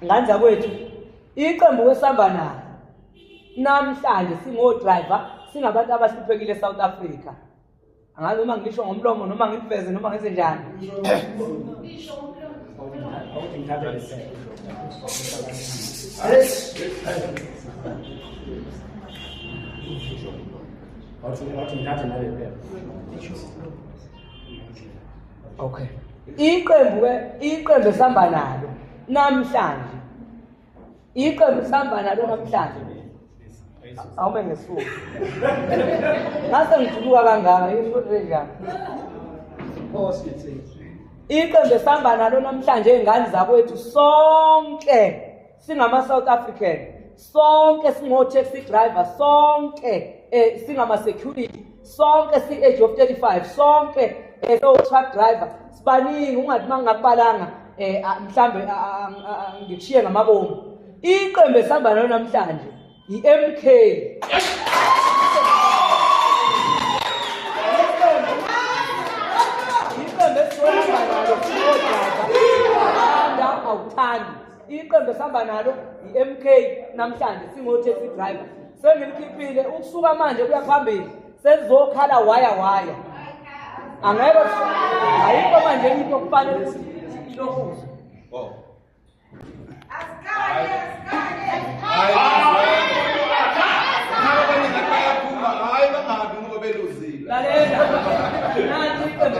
nganza kwethu iqembu kwesihamba nalo namhlanje singo-driver singabantu abahluphekile eSouth Africa. Angazi noma ngisho ngomlomo noma ngifeze noma ngenze njani. Okay. Iqembu esihamba nalo namhlanje. Iqembu esihamba nalo namhlanje. Awume ngesuku. Ngase ngijuluka kangaka yini njani? Iqembu esihamba nalo namhlanje ezingane zakwethu sonke singama South African, sonke singo taxi driver, sonke singama security, sonke si age of 35, sonke so truck driver. Sibaningi ungathi mangakubalanga mhlambe ngikushiye ngamabomu. Iqembu esihamba nalo namhlanje i-MK. Iqembu esihamba nalo awuthandi. Iqembu esihamba nalo i-MK namhlanje singo-taxi driver. Sengilikhipile ukusuka manje kuya phambili sesizokhala waya. Angeke ayikho manje into kufanele ukuthi ilokuze. Wow.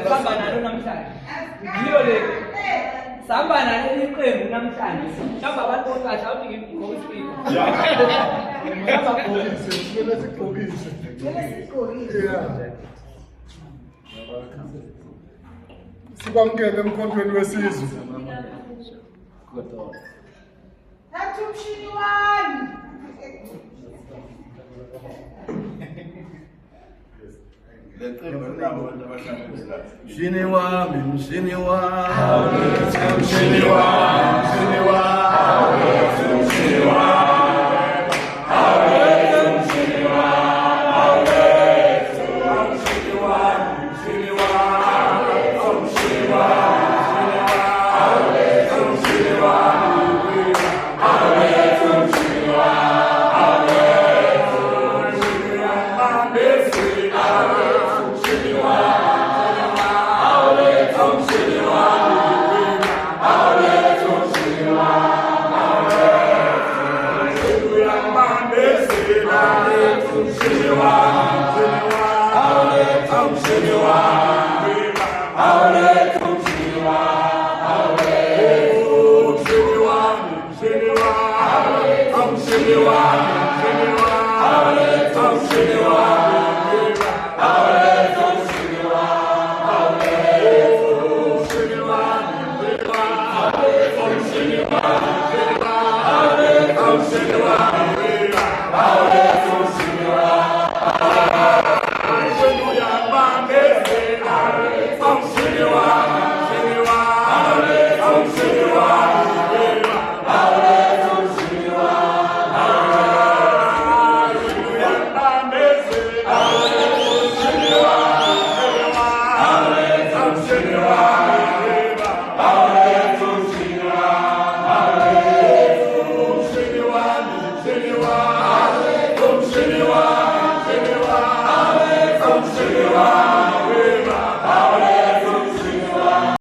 Sihamba nalo namhlanje. Yiyo le. Sihamba nalo iqembu namhlanje. Mhlawumbe abantu bonke uthi ngigqoke isipili. Sibamkele Mkhonto Wesizwe. Godole. Thatha umshini wami. Mshini wami, mshini wami. Guluva.